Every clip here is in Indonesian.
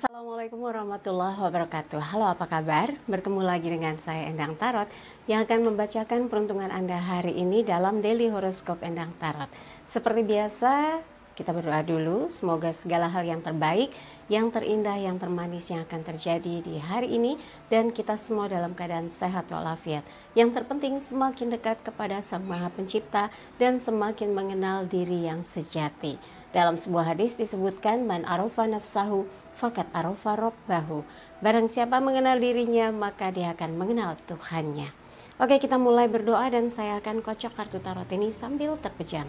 Assalamualaikum warahmatullahi wabarakatuh. Halo, apa kabar? Bertemu lagi dengan saya Endang Tarot yang akan membacakan peruntungan Anda hari ini dalam Daily Horoscope Endang Tarot. Seperti biasa, kita berdoa dulu. Semoga segala hal yang terbaik, yang terindah, yang termanis yang akan terjadi di hari ini dan kita semua dalam keadaan sehat walafiat. Yang terpenting semakin dekat kepada Sang Maha Pencipta dan semakin mengenal diri yang sejati. Dalam sebuah hadis disebutkan, man arofa nafsahu fakat arofa robbahu. Barang siapa mengenal dirinya, maka dia akan mengenal Tuhannya. Oke, kita mulai berdoa dan saya akan kocok kartu tarot ini sambil terpejam.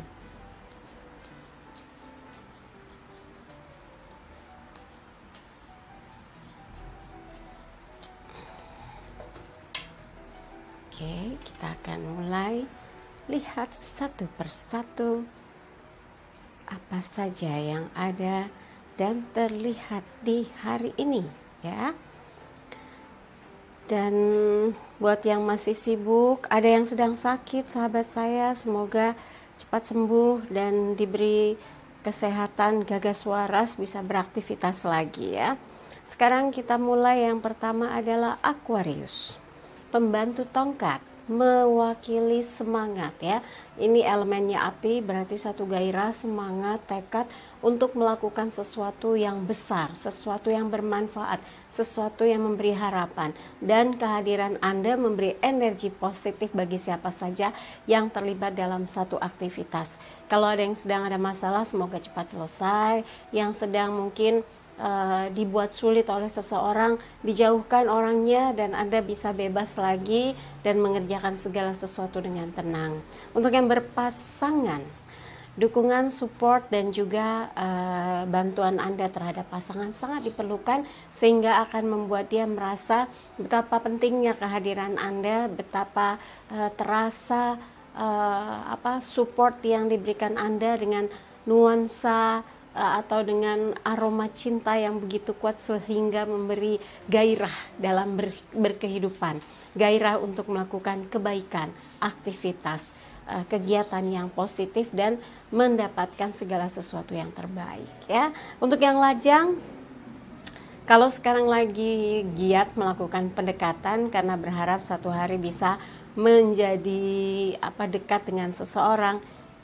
Oke, kita akan mulai lihat satu persatu apa saja yang ada dan terlihat di hari ini ya. Dan buat yang masih sibuk, ada yang sedang sakit sahabat saya, semoga cepat sembuh dan diberi kesehatan, gagas waras, bisa beraktivitas lagi ya. Sekarang kita mulai. Yang pertama adalah Aquarius, pembantu tongkat, mewakili semangat ya. Ini elemennya api, berarti satu gairah, semangat, tekad untuk melakukan sesuatu yang besar, sesuatu yang bermanfaat, sesuatu yang memberi harapan. Dan kehadiran Anda memberi energi positif bagi siapa saja yang terlibat dalam satu aktivitas. Kalau ada yang sedang ada masalah, semoga cepat selesai. Yang sedang mungkin dibuat sulit oleh seseorang, dijauhkan orangnya dan Anda bisa bebas lagi dan mengerjakan segala sesuatu dengan tenang. Untuk yang berpasangan, dukungan, support dan juga bantuan Anda terhadap pasangan sangat diperlukan, sehingga akan membuat dia merasa betapa pentingnya kehadiran Anda, betapa terasa support yang diberikan Anda dengan nuansa atau dengan aroma cinta yang begitu kuat sehingga memberi gairah dalam berkehidupan, gairah untuk melakukan kebaikan, aktivitas, kegiatan yang positif dan mendapatkan segala sesuatu yang terbaik ya. Untuk yang lajang, kalau sekarang lagi giat melakukan pendekatan karena berharap satu hari bisa menjadi dekat dengan seseorang,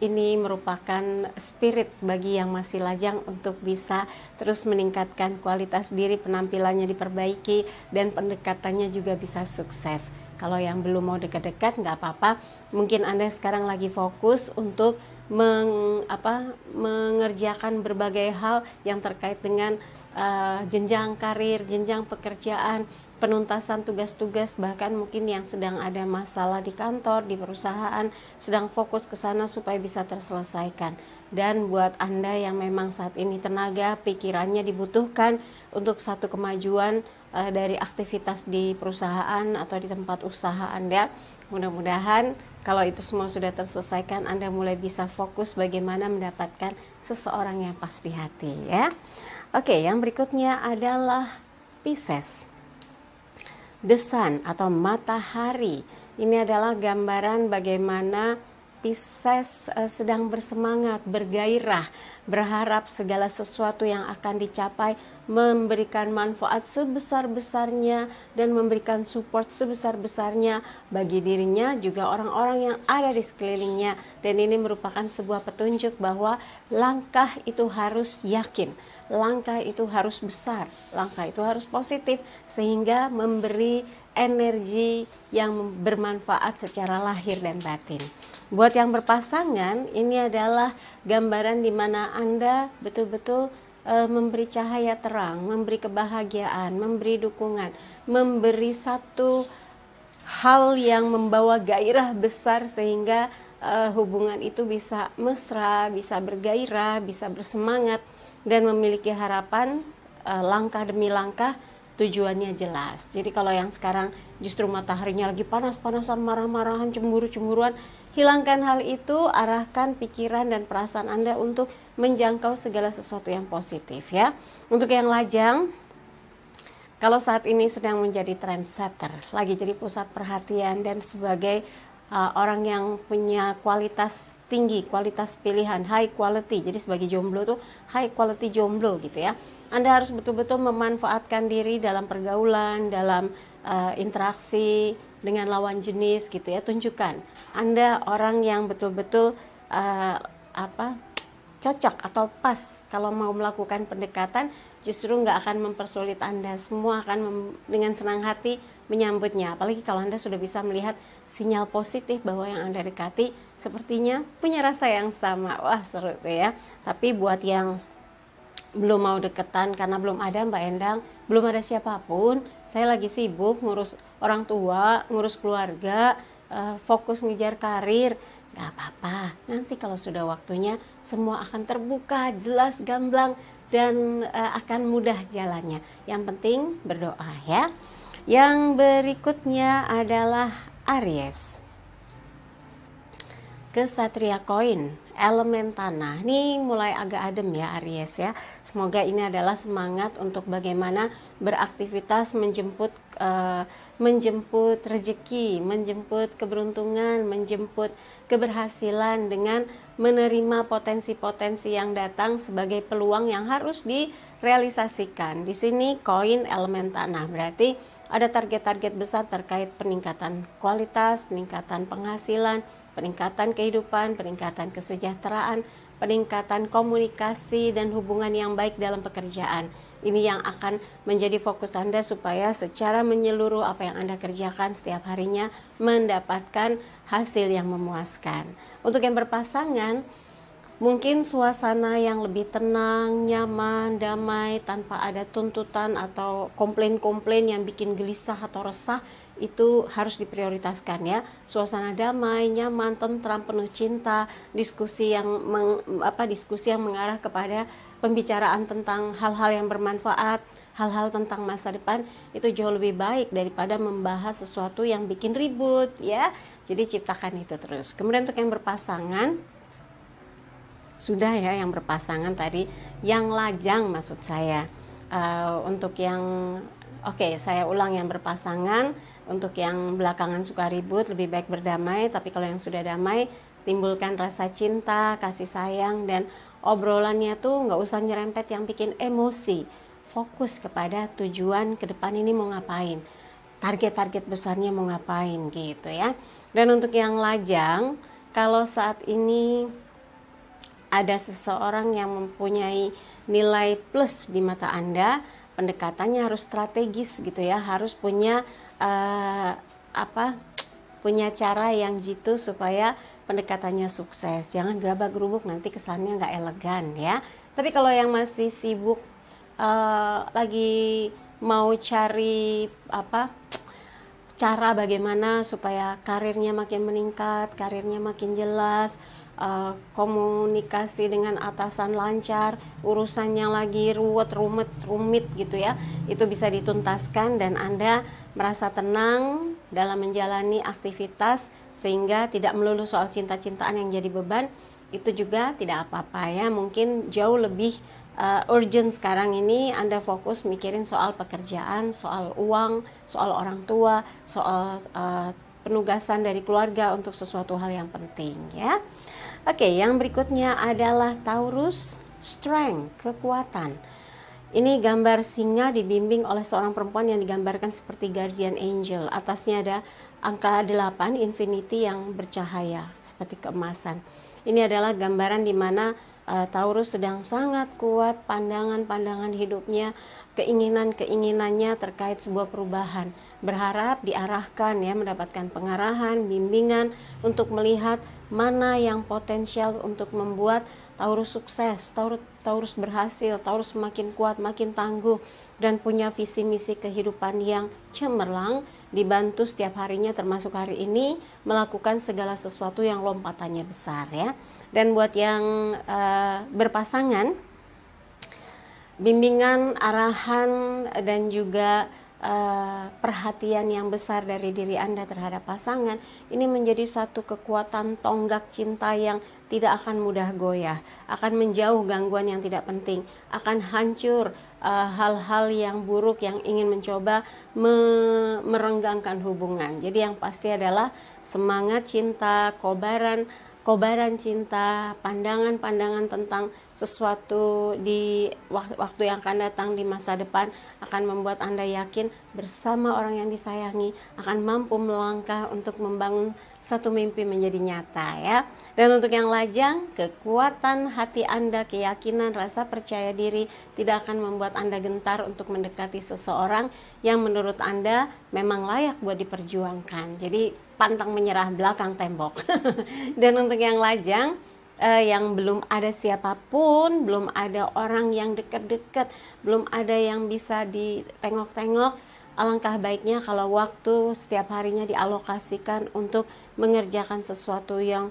ini merupakan spirit bagi yang masih lajang untuk bisa terus meningkatkan kualitas diri, penampilannya diperbaiki dan pendekatannya juga bisa sukses. Kalau yang belum mau dekat-dekat nggak apa-apa, mungkin Anda sekarang lagi fokus untuk mengerjakan berbagai hal yang terkait dengan jenjang karir, jenjang pekerjaan, penuntasan tugas-tugas, bahkan mungkin yang sedang ada masalah di kantor, di perusahaan, sedang fokus ke sana supaya bisa terselesaikan. Dan buat Anda yang memang saat ini tenaga, pikirannya dibutuhkan untuk satu kemajuan dari aktivitas di perusahaan atau di tempat usaha Anda, mudah-mudahan kalau itu semua sudah terselesaikan, Anda mulai bisa fokus bagaimana mendapatkan seseorang yang pas di hati ya. Oke, yang berikutnya adalah Pisces, The Sun atau matahari. Ini adalah gambaran bagaimana Pisces sedang bersemangat, bergairah, berharap segala sesuatu yang akan dicapai memberikan manfaat sebesar-besarnya dan memberikan support sebesar-besarnya bagi dirinya juga orang-orang yang ada di sekelilingnya. Dan ini merupakan sebuah petunjuk bahwa langkah itu harus yakin, langkah itu harus besar, langkah itu harus positif, sehingga memberi energi yang bermanfaat secara lahir dan batin. Buat yang berpasangan, ini adalah gambaran di mana Anda betul-betul memberi cahaya terang, memberi kebahagiaan, memberi dukungan, memberi satu hal yang membawa gairah besar sehingga hubungan itu bisa mesra, bisa bergairah, bisa bersemangat dan memiliki harapan. Langkah demi langkah tujuannya jelas. Jadi kalau yang sekarang justru mataharinya lagi panas-panasan, marah-marahan, cemburu-cemburuan, hilangkan hal itu, arahkan pikiran dan perasaan Anda untuk menjangkau segala sesuatu yang positif ya. Untuk yang lajang, kalau saat ini sedang menjadi trendsetter, lagi jadi pusat perhatian dan sebagai orang yang punya kualitas tinggi, kualitas pilihan, high quality. Jadi sebagai jomblo tuh high quality jomblo gitu ya. Anda harus betul-betul memanfaatkan diri dalam pergaulan, dalam interaksi dengan lawan jenis gitu ya. Tunjukkan Anda orang yang betul-betul cocok atau pas kalau mau melakukan pendekatan, justru nggak akan mempersulit Anda. Semua akan dengan senang hati menyambutnya. Apalagi kalau Anda sudah bisa melihat sinyal positif bahwa yang Anda dekati sepertinya punya rasa yang sama. Wah, seru tuh ya. Tapi buat yang belum mau deketan karena belum ada, Mbak Endang, belum ada siapapun, saya lagi sibuk ngurus orang tua, ngurus keluarga, fokus ngejar karir. Gak apa-apa, nanti kalau sudah waktunya semua akan terbuka, jelas, gamblang, dan akan mudah jalannya. Yang penting berdoa ya. Yang berikutnya adalah Aries. Kesatria koin, elemen tanah. Ini mulai agak adem ya Aries ya. Semoga ini adalah semangat untuk bagaimana beraktivitas menjemput rezeki, menjemput keberuntungan, menjemput keberhasilan dengan menerima potensi-potensi yang datang sebagai peluang yang harus direalisasikan. Di sini koin elemen tanah, berarti ada target-target besar terkait peningkatan kualitas, peningkatan penghasilan, peningkatan kehidupan, peningkatan kesejahteraan, peningkatan komunikasi dan hubungan yang baik dalam pekerjaan. Ini yang akan menjadi fokus Anda supaya secara menyeluruh apa yang Anda kerjakan setiap harinya mendapatkan hasil yang memuaskan. Untuk yang berpasangan, mungkin suasana yang lebih tenang, nyaman, damai, tanpa ada tuntutan atau komplain-komplain yang bikin gelisah atau resah, itu harus diprioritaskan ya. Suasana damai, nyaman, tentram, penuh cinta, diskusi yang mengarah kepada pembicaraan tentang hal-hal yang bermanfaat, hal-hal tentang masa depan, itu jauh lebih baik daripada membahas sesuatu yang bikin ribut ya. Jadi ciptakan itu terus. Kemudian untuk yang berpasangan, sudah ya yang berpasangan tadi, yang lajang maksud saya. Untuk yang saya ulang, yang berpasangan, untuk yang belakangan suka ribut lebih baik berdamai, tapi kalau yang sudah damai timbulkan rasa cinta, kasih sayang, dan obrolannya tuh nggak usah nyerempet yang bikin emosi. Fokus kepada tujuan ke depan ini mau ngapain, target-target besarnya mau ngapain gitu ya. Dan untuk yang lajang, kalau saat ini ada seseorang yang mempunyai nilai plus di mata Anda, pendekatannya harus strategis gitu ya, harus punya punya cara yang jitu supaya pendekatannya sukses. Jangan gerabak-gerubuk, nanti kesannya nggak elegan ya. Tapi kalau yang masih sibuk lagi mau cari cara bagaimana supaya karirnya makin meningkat, karirnya makin jelas, komunikasi dengan atasan lancar, urusannya lagi rumit gitu ya, itu bisa dituntaskan dan Anda merasa tenang dalam menjalani aktivitas sehingga tidak melulu soal cinta-cintaan yang jadi beban. Itu juga tidak apa-apa ya. Mungkin jauh lebih urgent sekarang ini Anda fokus mikirin soal pekerjaan, soal uang, soal orang tua, soal penugasan dari keluarga untuk sesuatu hal yang penting ya. Oke, yang berikutnya adalah Taurus, strength, kekuatan. Ini gambar singa dibimbing oleh seorang perempuan yang digambarkan seperti guardian angel. Atasnya ada angka 8, infinity yang bercahaya seperti keemasan. Ini adalah gambaran di mana Taurus sedang sangat kuat pandangan-pandangan hidupnya, keinginan-keinginannya terkait sebuah perubahan. Berharap diarahkan ya, mendapatkan pengarahan, bimbingan untuk melihat mana yang potensial untuk membuat Taurus sukses, Taurus berhasil, Taurus makin kuat, makin tangguh, dan punya visi misi kehidupan yang cemerlang, dibantu setiap harinya termasuk hari ini melakukan segala sesuatu yang lompatannya besar ya. Dan buat yang berpasangan, bimbingan, arahan, dan juga perhatian yang besar dari diri Anda terhadap pasangan, ini menjadi satu kekuatan tonggak cinta yang tidak akan mudah goyah, akan menjauh gangguan yang tidak penting, akan hancur hal-hal yang buruk yang ingin mencoba merenggangkan hubungan. Jadi yang pasti adalah semangat cinta, kobaran cinta, pandangan-pandangan tentang sesuatu di waktu yang akan datang di masa depan akan membuat Anda yakin bersama orang yang disayangi akan mampu melangkah untuk membangun satu mimpi menjadi nyata ya. Dan untuk yang lajang, kekuatan hati Anda, keyakinan, rasa percaya diri tidak akan membuat Anda gentar untuk mendekati seseorang yang menurut Anda memang layak buat diperjuangkan. Jadi pantang menyerah belakang tembok. Dan untuk yang lajang, yang belum ada siapapun, belum ada orang yang dekat-dekat, belum ada yang bisa ditengok-tengok, alangkah baiknya kalau waktu setiap harinya dialokasikan untuk mengerjakan sesuatu yang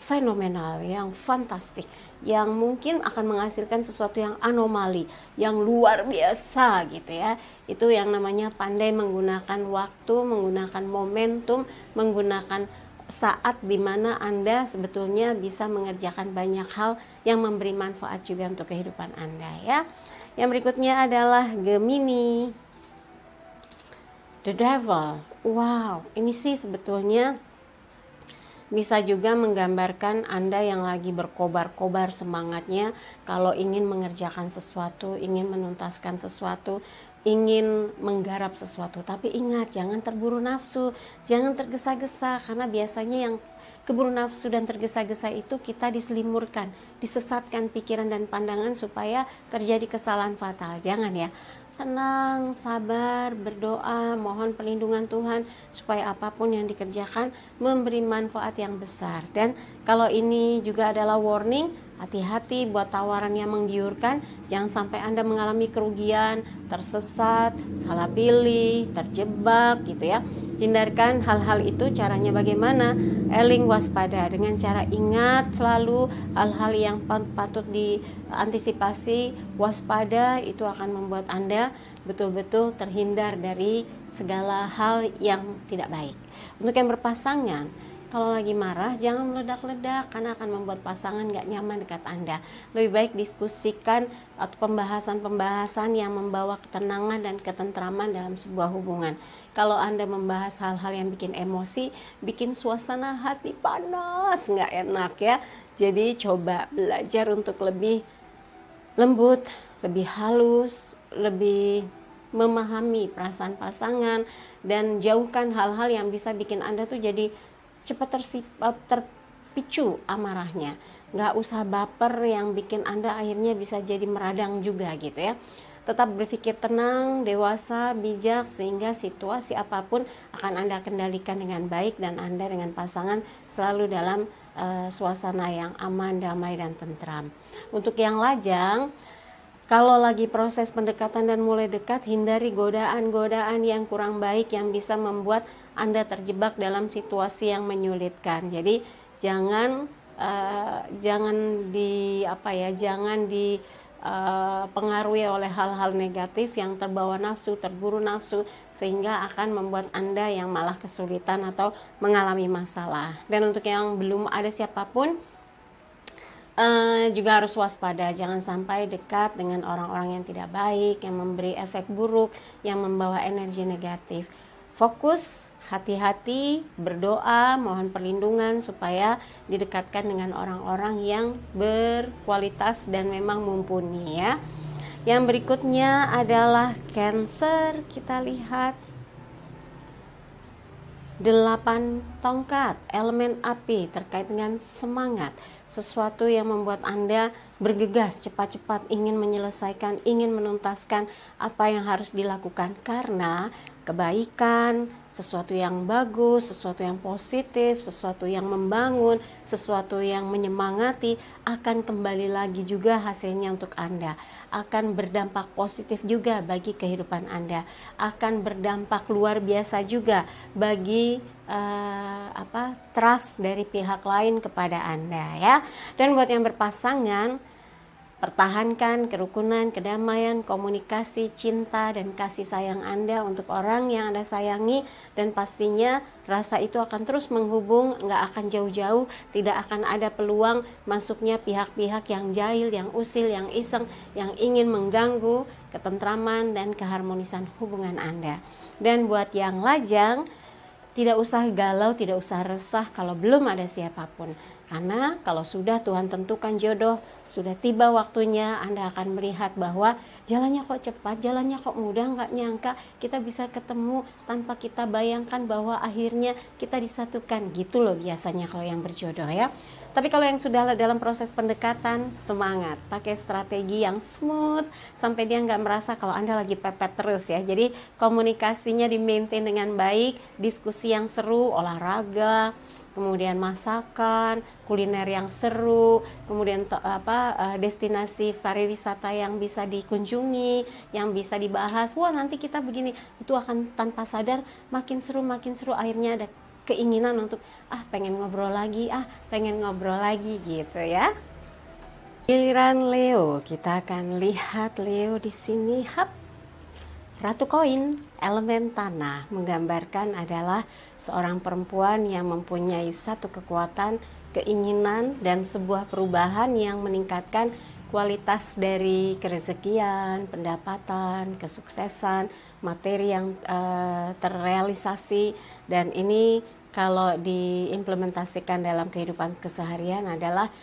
fenomenal, yang fantastik, yang mungkin akan menghasilkan sesuatu yang anomali, yang luar biasa gitu ya. Itu yang namanya pandai menggunakan waktu, menggunakan momentum, menggunakan saat dimana Anda sebetulnya bisa mengerjakan banyak hal yang memberi manfaat juga untuk kehidupan Anda ya. Yang berikutnya adalah Gemini, The Devil. Wow, ini sih sebetulnya bisa juga menggambarkan Anda yang lagi berkobar-kobar semangatnya kalau ingin mengerjakan sesuatu, ingin menuntaskan sesuatu, ingin menggarap sesuatu. Tapi ingat, jangan terburu nafsu, jangan tergesa-gesa, karena biasanya yang keburu nafsu dan tergesa-gesa itu kita diselimurkan, disesatkan pikiran dan pandangan supaya terjadi kesalahan fatal. Jangan ya. Tenang, sabar, berdoa, mohon perlindungan Tuhan supaya apapun yang dikerjakan memberi manfaat yang besar. Dan kalau ini juga adalah warning, hati-hati buat tawaran yang menggiurkan. Jangan sampai Anda mengalami kerugian, tersesat, salah pilih, terjebak gitu ya. Hindarkan hal-hal itu. Caranya bagaimana? Eling, waspada, dengan cara ingat selalu hal-hal yang patut diantisipasi. Waspada itu akan membuat Anda betul-betul terhindar dari segala hal yang tidak baik. Untuk yang berpasangan, kalau lagi marah jangan meledak-ledak karena akan membuat pasangan gak nyaman dekat Anda. Lebih baik diskusikan atau pembahasan-pembahasan yang membawa ketenangan dan ketentraman dalam sebuah hubungan. Kalau Anda membahas hal-hal yang bikin emosi, bikin suasana hati panas, gak enak ya. Jadi coba belajar untuk lebih lembut, lebih halus, lebih memahami perasaan pasangan, dan jauhkan hal-hal yang bisa bikin Anda tuh jadi cepat terpicu amarahnya. Nggak usah baper yang bikin Anda akhirnya bisa jadi meradang juga gitu ya. Tetap berpikir tenang, dewasa, bijak, sehingga situasi apapun akan Anda kendalikan dengan baik dan Anda dengan pasangan selalu dalam suasana yang aman, damai, dan tentram. Untuk yang lajang, kalau lagi proses pendekatan dan mulai dekat, hindari godaan-godaan yang kurang baik yang bisa membuat Anda terjebak dalam situasi yang menyulitkan. Jadi jangan dipengaruhi oleh hal-hal negatif yang terbawa nafsu, terburu nafsu, sehingga akan membuat Anda yang malah kesulitan atau mengalami masalah. Dan untuk yang belum ada siapapun, juga harus waspada, jangan sampai dekat dengan orang-orang yang tidak baik, yang memberi efek buruk, yang membawa energi negatif. Fokus, hati-hati, berdoa, mohon perlindungan supaya didekatkan dengan orang-orang yang berkualitas dan memang mumpuni ya. Yang berikutnya adalah Cancer. Kita lihat 8 tongkat, elemen api, terkait dengan semangat, sesuatu yang membuat Anda bergegas cepat-cepat ingin menyelesaikan, ingin menuntaskan apa yang harus dilakukan, karena kebaikan, sesuatu yang bagus, sesuatu yang positif, sesuatu yang membangun, sesuatu yang menyemangati akan kembali lagi juga hasilnya untuk Anda, akan berdampak positif juga bagi kehidupan Anda, akan berdampak luar biasa juga bagi trust dari pihak lain kepada Anda ya. Dan buat yang berpasangan, Pertahankan kerukunan, kedamaian, komunikasi, cinta, dan kasih sayang Anda untuk orang yang Anda sayangi, dan pastinya rasa itu akan terus menghubung, nggak akan jauh-jauh, tidak akan ada peluang masuknya pihak-pihak yang jahil, yang usil, yang iseng, yang ingin mengganggu ketentraman dan keharmonisan hubungan Anda. Dan buat yang lajang, tidak usah galau, tidak usah resah kalau belum ada siapapun. Karena kalau sudah Tuhan tentukan jodoh, sudah tiba waktunya, Anda akan melihat bahwa jalannya kok cepat, jalannya kok mudah, nggak nyangka kita bisa ketemu tanpa kita bayangkan bahwa akhirnya kita disatukan. Gitu loh biasanya kalau yang berjodoh ya. Tapi kalau yang sudah dalam proses pendekatan, semangat, pakai strategi yang smooth sampai dia nggak merasa kalau Anda lagi pepet terus ya. Jadi komunikasinya di-maintain dengan baik, diskusi yang seru, olahraga, kemudian masakan, kuliner yang seru, kemudian destinasi pariwisata yang bisa dikunjungi, yang bisa dibahas. Wah, nanti kita begini, itu akan tanpa sadar makin seru, akhirnya ada keinginan untuk pengen ngobrol lagi gitu ya. Giliran Leo, kita akan lihat Leo di sini. Ratu koin, elemen tanah, menggambarkan adalah seorang perempuan yang mempunyai satu kekuatan, keinginan, dan sebuah perubahan yang meningkatkan kualitas dari kerezekian, pendapatan, kesuksesan, materi yang terrealisasi. Dan ini kalau diimplementasikan dalam kehidupan keseharian adalah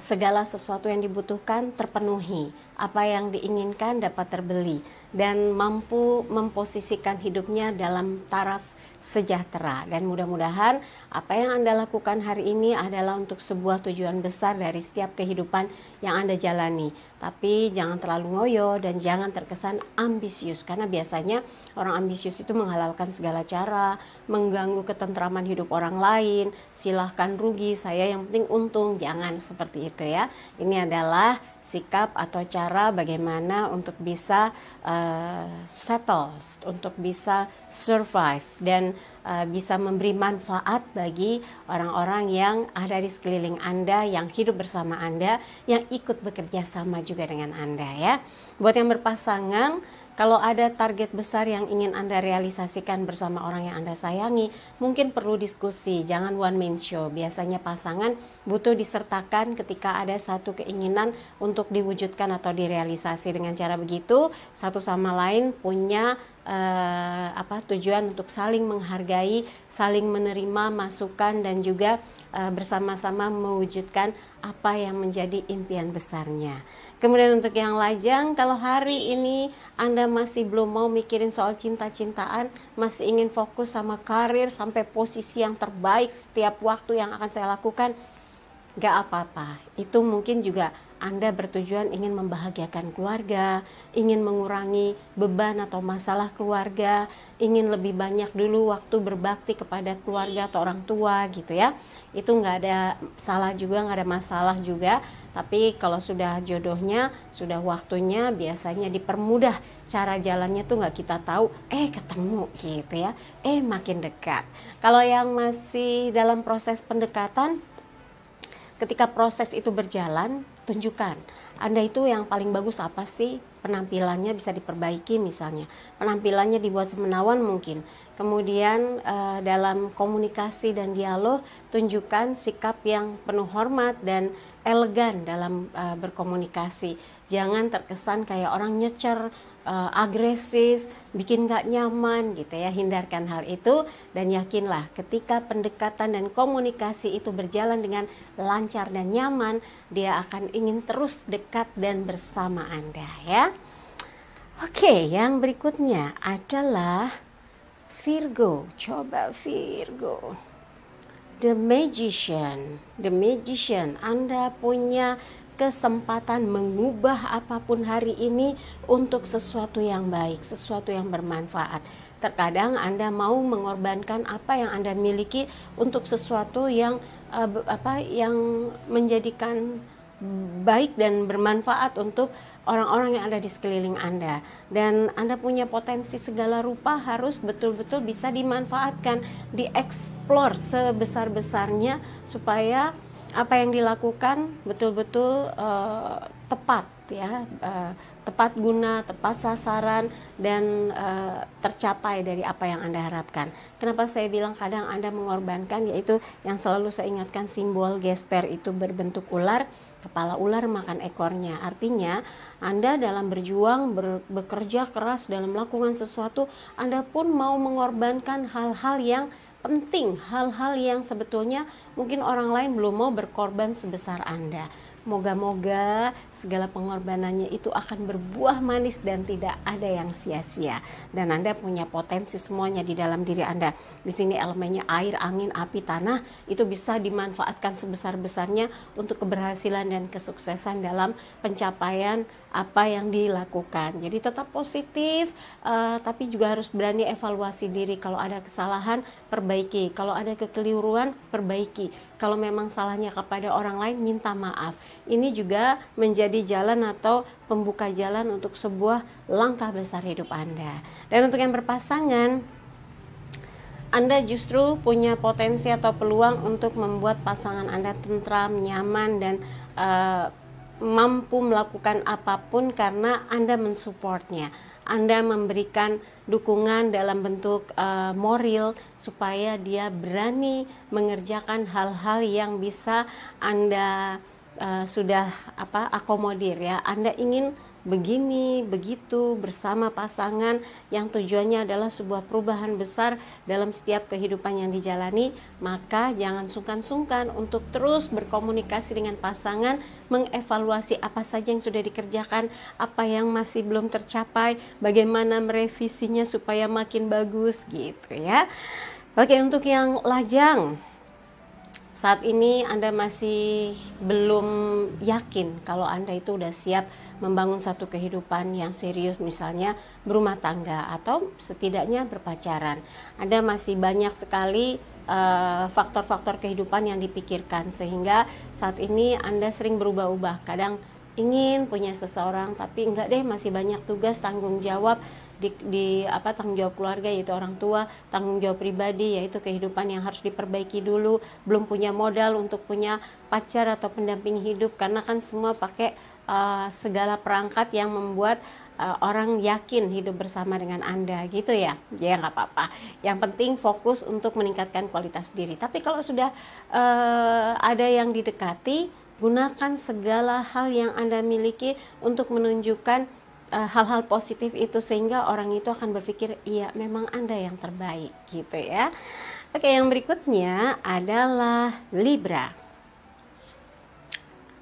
segala sesuatu yang dibutuhkan terpenuhi, apa yang diinginkan dapat terbeli, dan mampu memposisikan hidupnya dalam taraf sejahtera. Dan mudah-mudahan apa yang Anda lakukan hari ini adalah untuk sebuah tujuan besar dari setiap kehidupan yang Anda jalani. Tapi jangan terlalu ngoyo dan jangan terkesan ambisius, karena biasanya orang ambisius itu menghalalkan segala cara, mengganggu ketentraman hidup orang lain. Silahkan rugi, saya yang penting untung. Jangan seperti itu ya. Ini adalah sikap atau cara bagaimana untuk bisa settle, untuk bisa survive, dan bisa memberi manfaat bagi orang-orang yang ada di sekeliling Anda, yang hidup bersama Anda, yang ikut bekerja sama juga dengan Anda ya. Buat yang berpasangan, kalau ada target besar yang ingin Anda realisasikan bersama orang yang Anda sayangi, mungkin perlu diskusi, jangan one man show. Biasanya pasangan butuh disertakan ketika ada satu keinginan untuk diwujudkan atau direalisasi. Dengan cara begitu, satu sama lain punya tujuan untuk saling menghargai, saling menerima masukan, dan juga bersama-sama mewujudkan apa yang menjadi impian besarnya. Kemudian untuk yang lajang, kalau hari ini Anda masih belum mau mikirin soal cinta-cintaan, masih ingin fokus sama karir sampai posisi yang terbaik setiap waktu yang akan saya lakukan, gak apa-apa. Itu mungkin juga Anda bertujuan ingin membahagiakan keluarga, ingin mengurangi beban atau masalah keluarga, ingin lebih banyak dulu waktu berbakti kepada keluarga atau orang tua gitu ya. Itu nggak ada salah juga, nggak ada masalah juga. Tapi kalau sudah jodohnya, sudah waktunya, biasanya dipermudah cara jalannya tuh nggak kita tahu, ketemu gitu ya, makin dekat. Kalau yang masih dalam proses pendekatan, ketika proses itu berjalan, tunjukkan Anda itu yang paling bagus apa sih, penampilannya bisa diperbaiki misalnya, penampilannya dibuat semenawan mungkin. Kemudian dalam komunikasi dan dialog, tunjukkan sikap yang penuh hormat dan elegan dalam berkomunikasi. Jangan terkesan kayak orang nyecer, agresif, bikin gak nyaman gitu ya. Hindarkan hal itu dan yakinlah ketika pendekatan dan komunikasi itu berjalan dengan lancar dan nyaman, dia akan ingin terus dekat dan bersama Anda ya. Oke, yang berikutnya adalah Virgo. Coba Virgo. The Magician. The Magician, Anda punya kesempatan mengubah apapun hari ini untuk sesuatu yang baik, sesuatu yang bermanfaat. Terkadang Anda mau mengorbankan apa yang Anda miliki untuk sesuatu yang yang menjadikan baik dan bermanfaat untuk orang-orang yang ada di sekeliling Anda. Dan Anda punya potensi segala rupa, harus betul-betul bisa dimanfaatkan, dieksplor sebesar-besarnya supaya apa yang dilakukan betul-betul tepat ya, tepat guna, tepat sasaran, dan tercapai dari apa yang Anda harapkan. Kenapa saya bilang kadang Anda mengorbankan, yaitu yang selalu saya ingatkan, simbol gesper itu berbentuk ular, kepala ular makan ekornya. Artinya Anda dalam berjuang, bekerja keras dalam melakukan sesuatu, Anda pun mau mengorbankan hal-hal yang penting, hal-hal yang sebetulnya mungkin orang lain belum mau berkorban sebesar Anda. Moga-moga segala pengorbanannya itu akan berbuah manis dan tidak ada yang sia-sia. Dan Anda punya potensi semuanya di dalam diri Anda. Di sini elemennya air, angin, api, tanah, itu bisa dimanfaatkan sebesar-besarnya untuk keberhasilan dan kesuksesan dalam pencapaian apa yang dilakukan. Jadi tetap positif, tapi juga harus berani evaluasi diri. Kalau ada kesalahan, perbaiki. Kalau ada kekeliruan, perbaiki. Kalau memang salahnya kepada orang lain, minta maaf. Ini juga menjadi jalan atau pembuka jalan untuk sebuah langkah besar hidup Anda. Dan untuk yang berpasangan, Anda justru punya potensi atau peluang untuk membuat pasangan Anda tentram, nyaman, dan mampu melakukan apapun karena Anda mensupportnya. Anda memberikan dukungan dalam bentuk moral supaya dia berani mengerjakan hal-hal yang bisa Anda sudah akomodir ya. Anda ingin begini, begitu bersama pasangan yang tujuannya adalah sebuah perubahan besar dalam setiap kehidupan yang dijalani, maka jangan sungkan-sungkan untuk terus berkomunikasi dengan pasangan, mengevaluasi apa saja yang sudah dikerjakan, apa yang masih belum tercapai, bagaimana merevisinya supaya makin bagus gitu ya. Oke, untuk yang lajang, saat ini Anda masih belum yakin kalau Anda itu udah siap membangun satu kehidupan yang serius, misalnya berumah tangga atau setidaknya berpacaran. Anda masih banyak sekali faktor-faktor kehidupan yang dipikirkan, sehingga saat ini Anda sering berubah-ubah. Kadang ingin punya seseorang, tapi enggak deh, masih banyak tugas, tanggung jawab tanggung jawab keluarga, yaitu orang tua, tanggung jawab pribadi, yaitu kehidupan yang harus diperbaiki dulu, belum punya modal untuk punya pacar atau pendamping hidup, karena kan semua pakai segala perangkat yang membuat orang yakin hidup bersama dengan Anda gitu ya. Ya nggak apa-apa, yang penting fokus untuk meningkatkan kualitas diri. Tapi kalau sudah ada yang didekati, gunakan segala hal yang Anda miliki untuk menunjukkan hal-hal positif itu, sehingga orang itu akan berpikir, iya memang Anda yang terbaik gitu ya. Oke, yang berikutnya adalah Libra.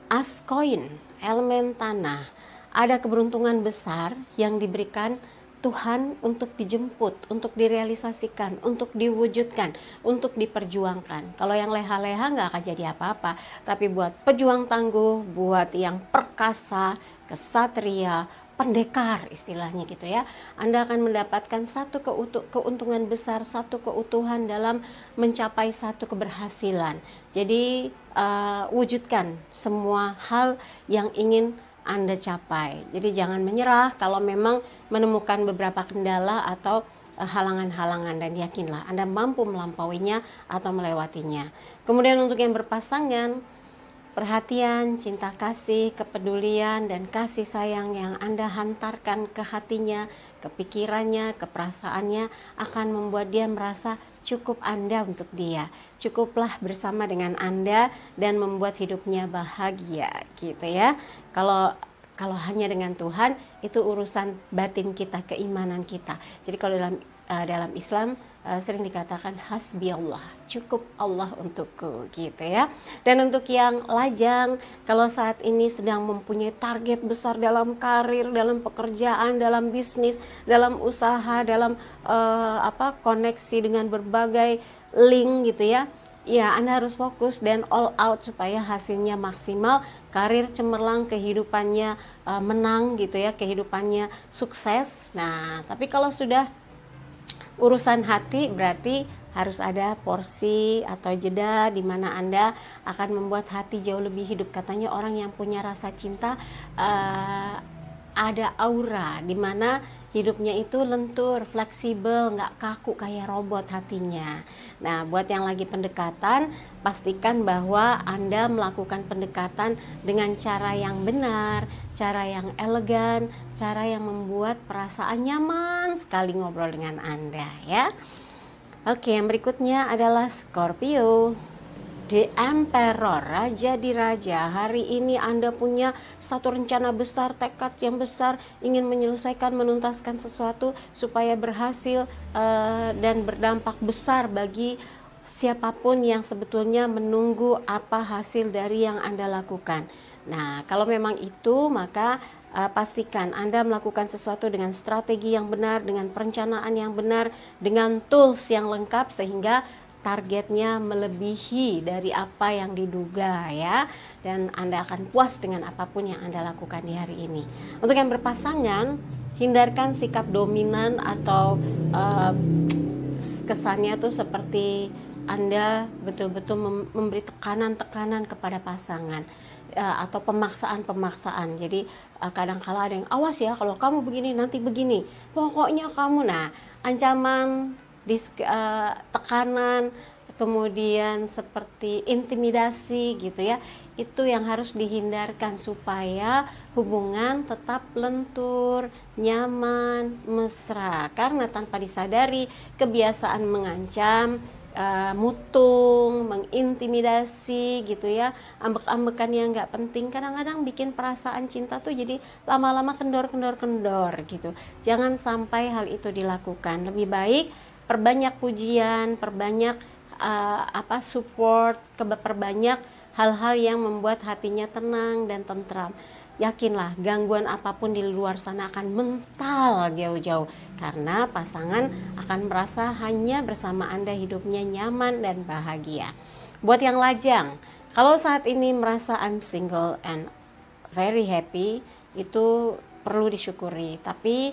As koin, elemen tanah. Ada keberuntungan besar yang diberikan Tuhan untuk dijemput, untuk direalisasikan, untuk diwujudkan, untuk diperjuangkan. Kalau yang leha-leha nggak akan jadi apa-apa. Tapi buat pejuang tangguh, buat yang perkasa, kesatria, pendekar istilahnya gitu ya, Anda akan mendapatkan satu keuntungan besar, satu keutuhan dalam mencapai satu keberhasilan. Jadi wujudkan semua hal yang ingin Anda capai. Jadi jangan menyerah kalau memang menemukan beberapa kendala atau halangan-halangan, dan yakinlah Anda mampu melampauinya atau melewatinya. Kemudian untuk yang berpasangan, perhatian, cinta kasih, kepedulian, dan kasih sayang yang Anda hantarkan ke hatinya, ke pikirannya, ke perasaannya akan membuat dia merasa cukup Anda untuk dia. Cukuplah bersama dengan Anda dan membuat hidupnya bahagia gitu ya. Kalau hanya dengan Tuhan, itu urusan batin kita, keimanan kita. Jadi kalau dalam Islam sering dikatakan hasbi Allah, cukup Allah untukku gitu ya. Dan untuk yang lajang, kalau saat ini sedang mempunyai target besar dalam karir, dalam pekerjaan, dalam bisnis, dalam usaha, dalam koneksi dengan berbagai link gitu ya, ya Anda harus fokus dan all out supaya hasilnya maksimal, karir cemerlang, kehidupannya menang gitu ya, kehidupannya sukses. Nah, tapi kalau sudah urusan hati, berarti harus ada porsi atau jeda di mana Anda akan membuat hati jauh lebih hidup. Katanya orang yang punya rasa cinta ada aura di mana hidupnya itu lentur, fleksibel, nggak kaku kayak robot hatinya. Nah, buat yang lagi pendekatan, pastikan bahwa Anda melakukan pendekatan dengan cara yang benar, cara yang elegan, cara yang membuat perasaan nyaman sekali ngobrol dengan Anda ya. Oke, yang berikutnya adalah Scorpio. The Emperor, raja di raja. Hari ini Anda punya satu rencana besar, tekad yang besar, ingin menyelesaikan, menuntaskan sesuatu supaya berhasil dan berdampak besar bagi siapapun yang sebetulnya menunggu apa hasil dari yang Anda lakukan. Nah, kalau memang itu, maka pastikan Anda melakukan sesuatu dengan strategi yang benar, dengan perencanaan yang benar, dengan tools yang lengkap sehingga targetnya melebihi dari apa yang diduga ya, dan Anda akan puas dengan apapun yang Anda lakukan di hari ini. Untuk yang berpasangan, hindarkan sikap dominan atau kesannya tuh seperti Anda betul-betul memberi tekanan-tekanan kepada pasangan atau pemaksaan-pemaksaan. Jadi kadang-kala ada yang awas ya, kalau kamu begini nanti begini, pokoknya kamu. Nah, ancaman, tekanan, kemudian seperti intimidasi gitu ya, itu yang harus dihindarkan supaya hubungan tetap lentur, nyaman, mesra. Karena tanpa disadari kebiasaan mengancam, mutung, mengintimidasi gitu ya, ambek-ambekan yang nggak penting kadang-kadang bikin perasaan cinta tuh jadi lama-lama kendor gitu. Jangan sampai hal itu dilakukan. Lebih baik perbanyak pujian, perbanyak support, perbanyak hal-hal yang membuat hatinya tenang dan tentram. Yakinlah, gangguan apapun di luar sana akan mental jauh-jauh karena pasangan akan merasa hanya bersama Anda hidupnya nyaman dan bahagia. Buat yang lajang, kalau saat ini merasa I'm single and very happy, itu perlu disyukuri. Tapi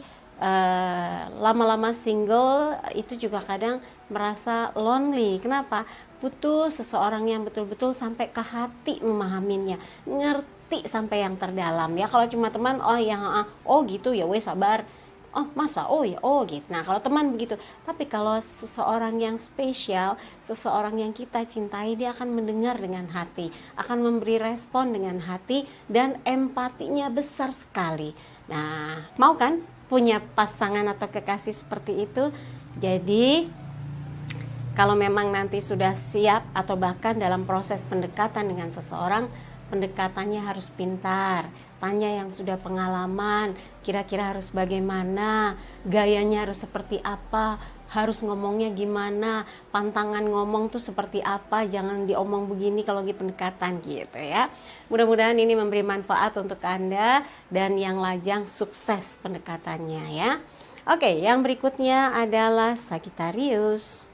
lama-lama single itu juga kadang merasa lonely. Kenapa? Butuh seseorang yang betul-betul sampai ke hati memahaminya, ngerti sampai yang terdalam ya. Kalau cuma teman, oh gitu ya wes sabar, oh masa oh ya oh gitu. Nah, kalau teman begitu. Tapi kalau seseorang yang spesial, seseorang yang kita cintai, dia akan mendengar dengan hati, akan memberi respon dengan hati, dan empatinya besar sekali. Nah, mau kan punya pasangan atau kekasih seperti itu? Jadi kalau memang nanti sudah siap atau bahkan dalam proses pendekatan dengan seseorang, pendekatannya harus pintar, tanya yang sudah pengalaman, kira-kira harus bagaimana, gayanya harus seperti apa, harus ngomongnya gimana, pantangan ngomong tuh seperti apa, jangan diomong begini kalau lagi pendekatan gitu ya. Mudah-mudahan ini memberi manfaat untuk Anda dan yang lajang sukses pendekatannya ya. Oke, yang berikutnya adalah Sagittarius.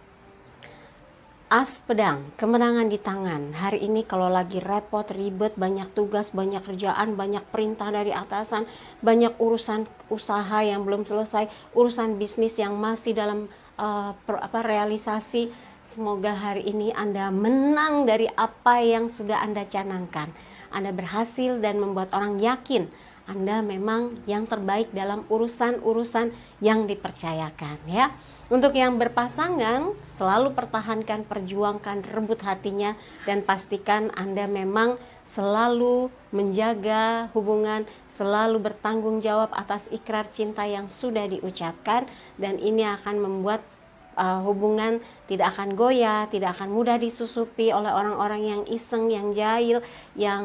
As pedang, kemenangan di tangan. Hari ini kalau lagi repot, ribet, banyak tugas, banyak kerjaan, banyak perintah dari atasan, banyak urusan usaha yang belum selesai, urusan bisnis yang masih dalam realisasi, semoga hari ini Anda menang dari apa yang sudah Anda canangkan. Anda berhasil dan membuat orang yakin Anda memang yang terbaik dalam urusan-urusan yang dipercayakan ya. Untuk yang berpasangan, selalu pertahankan, perjuangkan, rebut hatinya, dan pastikan Anda memang selalu menjaga hubungan, selalu bertanggung jawab atas ikrar cinta yang sudah diucapkan, dan ini akan membuat hubungan tidak akan goyah, tidak akan mudah disusupi oleh orang-orang yang iseng, yang jahil, yang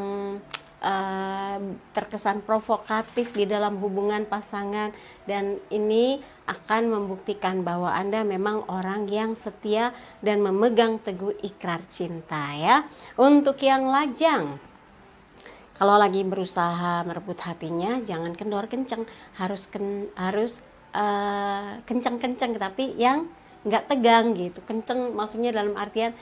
terkesan provokatif di dalam hubungan pasangan, dan ini akan membuktikan bahwa Anda memang orang yang setia dan memegang teguh ikrar cinta ya. Untuk yang lajang, kalau lagi berusaha merebut hatinya, jangan kendor kenceng, harus kenceng-kenceng tapi yang nggak tegang gitu. Kenceng maksudnya dalam artian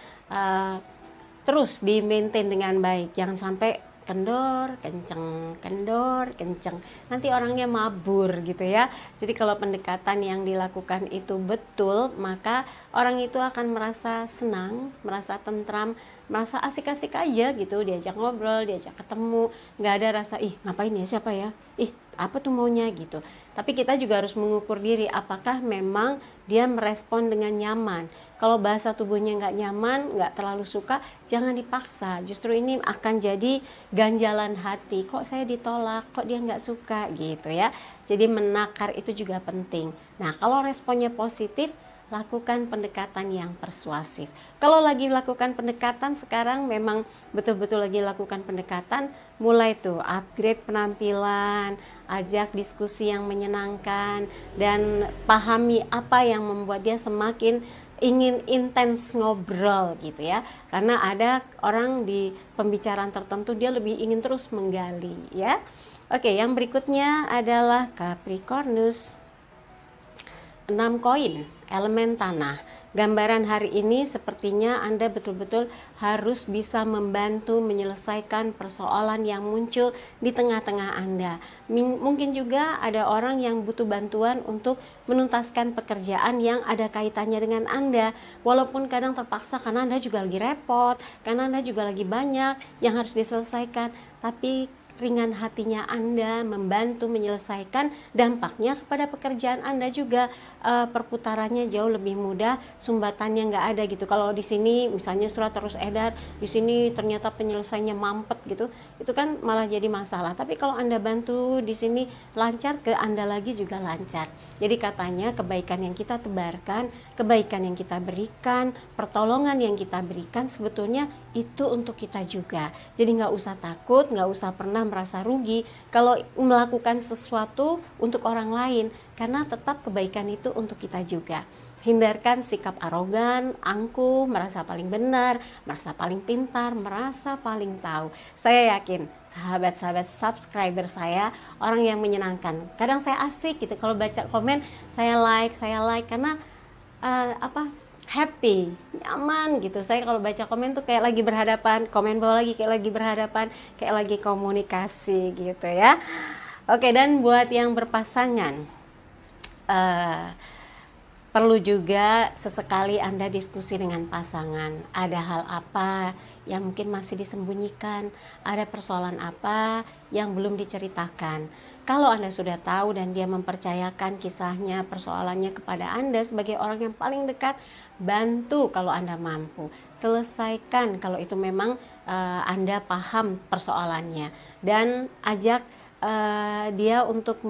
terus di maintain dengan baik, jangan sampai kendor kenceng, nanti orangnya mabur gitu ya. Jadi kalau pendekatan yang dilakukan itu betul, maka orang itu akan merasa senang, merasa tentram, merasa asik-asik aja gitu, diajak ngobrol, diajak ketemu, nggak ada rasa ih ngapain ya, siapa ya, ih apa tuh maunya gitu. Tapi kita juga harus mengukur diri apakah memang dia merespon dengan nyaman. Kalau bahasa tubuhnya nggak nyaman, nggak terlalu suka, jangan dipaksa. Justru ini akan jadi ganjalan hati, kok saya ditolak, kok dia nggak suka gitu ya. Jadi menakar itu juga penting. Nah kalau responnya positif, lakukan pendekatan yang persuasif. Kalau lagi lakukan pendekatan sekarang memang betul-betul lagi lakukan pendekatan, mulai tuh upgrade penampilan, ajak diskusi yang menyenangkan, dan pahami apa yang membuat dia semakin ingin intens ngobrol gitu ya. Karena ada orang di pembicaraan tertentu dia lebih ingin terus menggali ya. Oke, yang berikutnya adalah Capricornus. 6 koin, elemen tanah. Gambaran hari ini sepertinya Anda betul-betul harus bisa membantu menyelesaikan persoalan yang muncul di tengah-tengah Anda. Mungkin juga ada orang yang butuh bantuan untuk menuntaskan pekerjaan yang ada kaitannya dengan Anda. Walaupun kadang terpaksa karena Anda juga lagi repot, karena Anda juga lagi banyak yang harus diselesaikan, tapi ringan hatinya Anda membantu menyelesaikan, dampaknya kepada pekerjaan Anda juga perputarannya jauh lebih mudah, sumbatannya nggak ada gitu. Kalau di sini misalnya surat terus edar, di sini ternyata penyelesaiannya mampet gitu, itu kan malah jadi masalah. Tapi kalau Anda bantu di sini lancar, ke Anda lagi juga lancar. Jadi katanya kebaikan yang kita tebarkan, kebaikan yang kita berikan, pertolongan yang kita berikan sebetulnya itu untuk kita juga. Jadi nggak usah takut, nggak usah pernah merasa rugi kalau melakukan sesuatu untuk orang lain, karena tetap kebaikan itu untuk kita juga. Hindarkan sikap arogan, angkuh, merasa paling benar, merasa paling pintar, merasa paling tahu. Saya yakin sahabat-sahabat subscriber saya orang yang menyenangkan. Kadang saya asik gitu kalau baca komen, saya like karena happy, nyaman gitu. Saya kalau baca komen tuh kayak lagi berhadapan, komen bawah lagi kayak lagi berhadapan, kayak lagi komunikasi gitu ya. Oke, dan buat yang berpasangan, perlu juga sesekali Anda diskusi dengan pasangan. Ada hal apa yang mungkin masih disembunyikan, ada persoalan apa yang belum diceritakan. Kalau Anda sudah tahu dan dia mempercayakan kisahnya, persoalannya kepada Anda sebagai orang yang paling dekat, bantu kalau Anda mampu. Selesaikan kalau itu memang Anda paham persoalannya, dan ajak dia untuk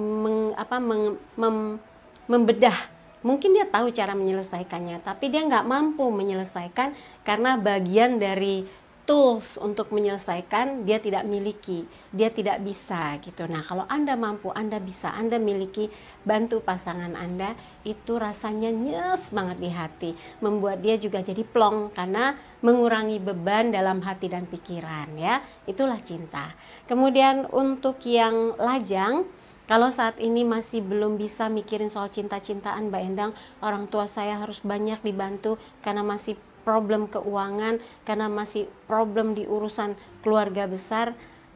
membedah. Mungkin dia tahu cara menyelesaikannya, tapi dia nggak mampu menyelesaikan karena bagian dari tools untuk menyelesaikan dia tidak miliki, dia tidak bisa gitu. Nah kalau Anda mampu, Anda bisa, Anda miliki, bantu pasangan Anda, itu rasanya nyes banget di hati, membuat dia juga jadi plong karena mengurangi beban dalam hati dan pikiran ya. Itulah cinta. Kemudian untuk yang lajang, kalau saat ini masih belum bisa mikirin soal cinta-cintaan Mbak Endang, orang tua saya harus banyak dibantu karena masih problem keuangan, karena masih problem di urusan keluarga besar,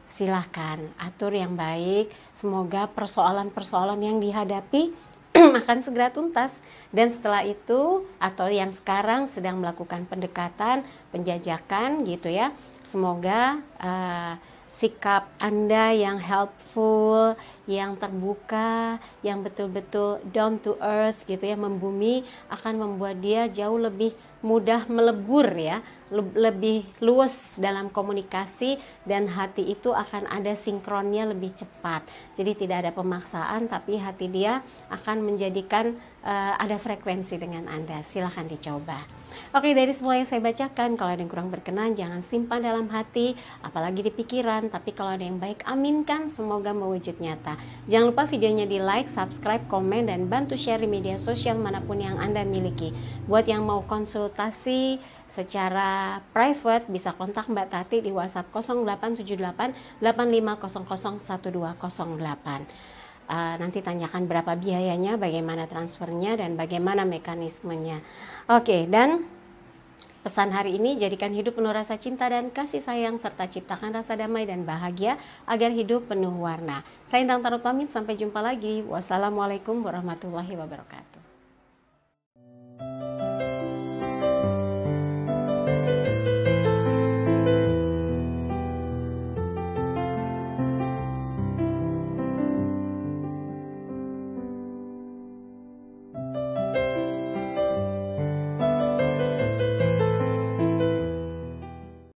silahkan atur yang baik. Semoga persoalan-persoalan yang dihadapi akan segera tuntas. Dan setelah itu, atau yang sekarang sedang melakukan pendekatan, penjajakan gitu ya, semoga sikap Anda yang helpful, yang terbuka, yang betul-betul down to earth gitu ya, membumi, akan membuat dia jauh lebih mudah melebur ya, lebih luas dalam komunikasi, dan hati itu akan ada sinkronnya lebih cepat. Jadi tidak ada pemaksaan, tapi hati dia akan menjadikan ada frekuensi dengan Anda. Silahkan dicoba. Oke, dari semua yang saya bacakan, kalau ada yang kurang berkenan jangan simpan dalam hati, apalagi di pikiran. Tapi kalau ada yang baik, aminkan, semoga mewujud nyata. Jangan lupa videonya di like, subscribe, komen, dan bantu share di media sosial manapun yang Anda miliki. Buat yang mau konsultasi secara private, bisa kontak Mbak Tati di WhatsApp 0878 8500 1208. Nanti tanyakan berapa biayanya, bagaimana transfernya, dan bagaimana mekanismenya. Oke, dan pesan hari ini, jadikan hidup penuh rasa cinta dan kasih sayang, serta ciptakan rasa damai dan bahagia agar hidup penuh warna. Saya Endang Tarot pamit, sampai jumpa lagi. Wassalamualaikum warahmatullahi wabarakatuh.